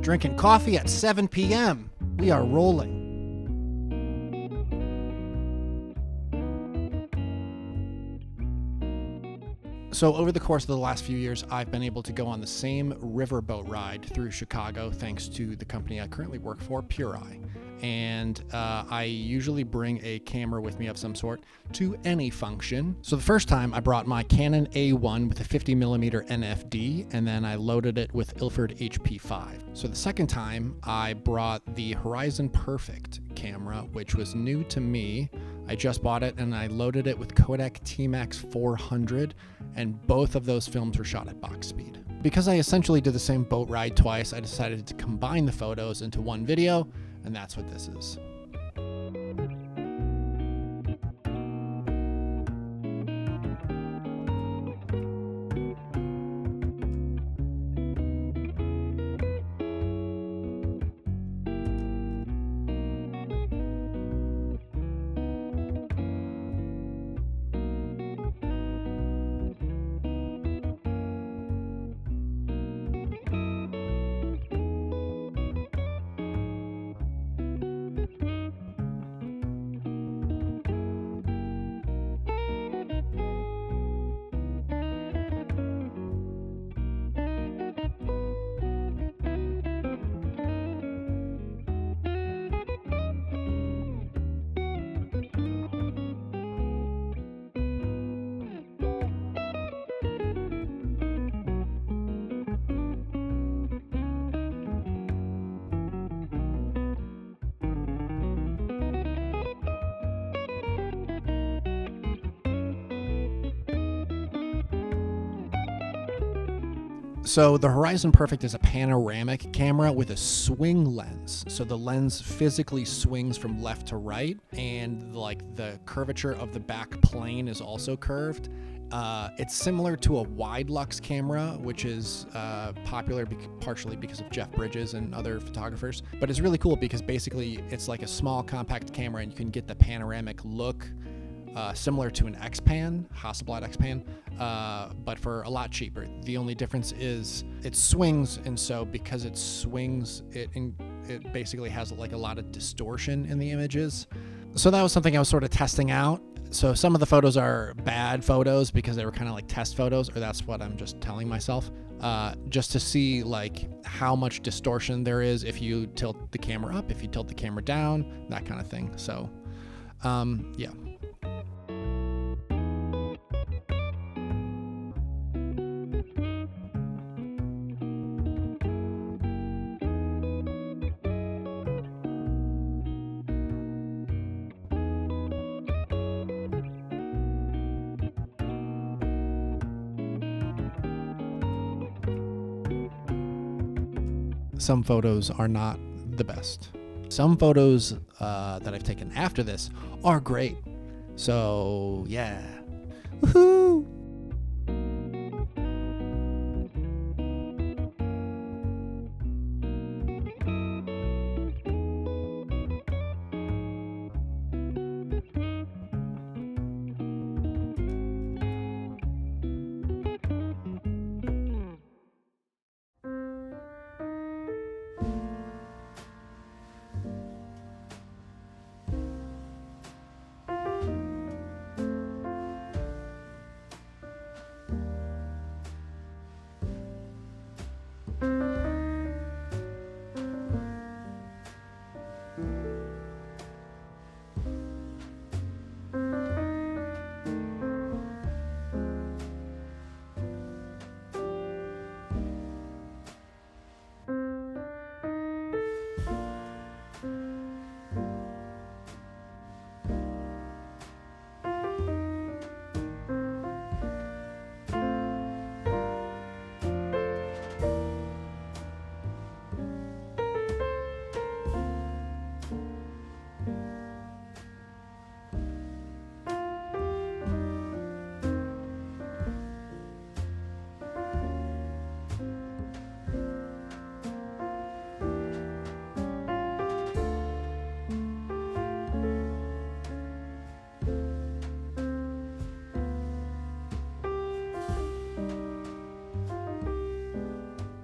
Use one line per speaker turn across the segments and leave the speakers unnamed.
Drinking coffee at 7 p.m. We are rolling. So over the course of the last few years, I've been able to go on the same riverboat ride through Chicago thanks to the company I currently work for, Pure Eye. And I usually bring a camera with me of some sort to any function. So the first time I brought my Canon A-1 with a 50mm NFD, and then I loaded it with ILFORD HP5. So the second time I brought the Horizon Perfekt camera, which was new to me. I just bought it and I loaded it with Kodak TMAX 400, and both of those films were shot at box speed. Because I essentially did the same boat ride twice, I decided to combine the photos into one video, and that's what this is. So the Horizon Perfekt is a panoramic camera with a swing lens. So the lens physically swings from left to right, and like the curvature of the back plane is also curved. It's similar to a wide lux camera, which is popular partially because of Jeff Bridges and other photographers. But it's really cool because basically it's like a small compact camera and you can get the panoramic look similar to an X-Pan, Hasselblad X-Pan, but for a lot cheaper. The only difference is it swings, and so because it swings, it basically has like a lot of distortion in the images. So that was something I was sort of testing out. So some of the photos are bad photos because they were kind of like test photos, or that's what I'm just telling myself, just to see like how much distortion there is if you tilt the camera up, if you tilt the camera down, that kind of thing. So yeah. Some photos are not the best. Some photos that I've taken after this are great. So yeah. Woohoo!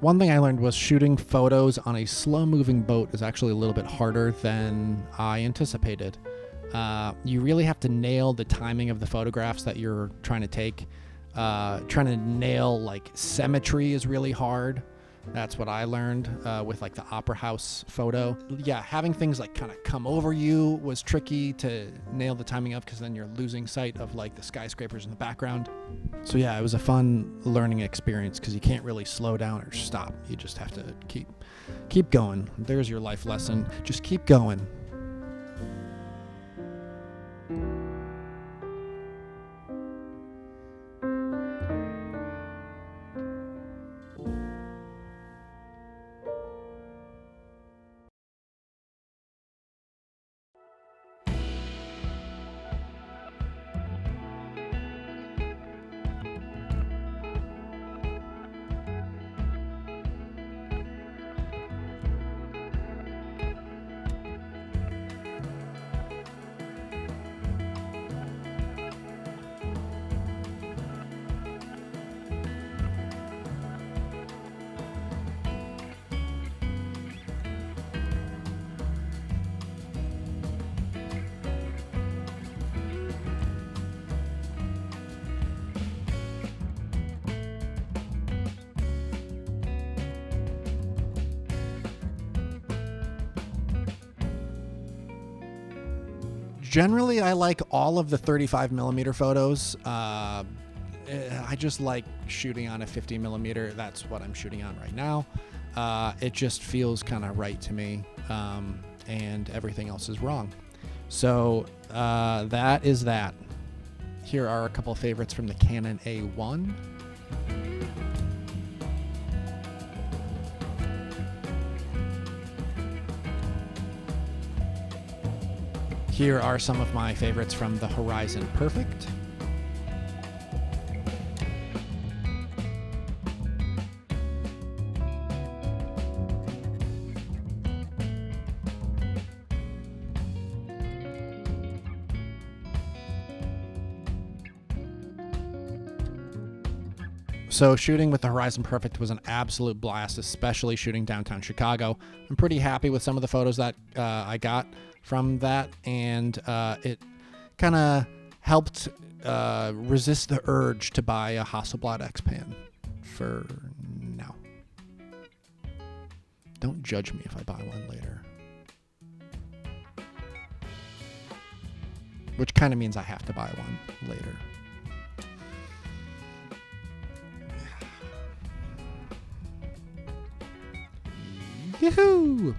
one thing I learned was shooting photos on a slow-moving boat is actually a little bit harder than I anticipated. You really have to nail the timing of the photographs that you're trying to take. Trying to nail like symmetry is really hard. That's what I learned with like the opera house photo. Yeah, having things like kind of come over you was tricky to nail the timing of, because then you're losing sight of like the skyscrapers in the background. So yeah, it was a fun learning experience because you can't really slow down or stop. You just have to keep going. There's your life lesson. Just keep going. Generally, I like all of the 35mm photos. I just like shooting on a 50mm. That's what I'm shooting on right now. It just feels kind of right to me, and everything else is wrong. So that is that. Here are a couple of favorites from the Canon A-1. Here are some of my favorites from the Horizon Perfekt. So shooting with the Horizon Perfekt was an absolute blast, especially shooting downtown Chicago. I'm pretty happy with some of the photos that I got from that, and it kind of helped resist the urge to buy a Hasselblad X-Pan for now. Don't judge me if I buy one later. Which kind of means I have to buy one later. Yoo-hoo!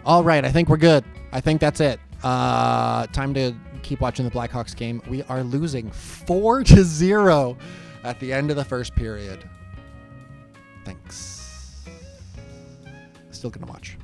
All right, I think we're good. I think that's it. Time to keep watching the Blackhawks game. We are losing 4-0 at the end of the first period. Thanks. Still gonna watch.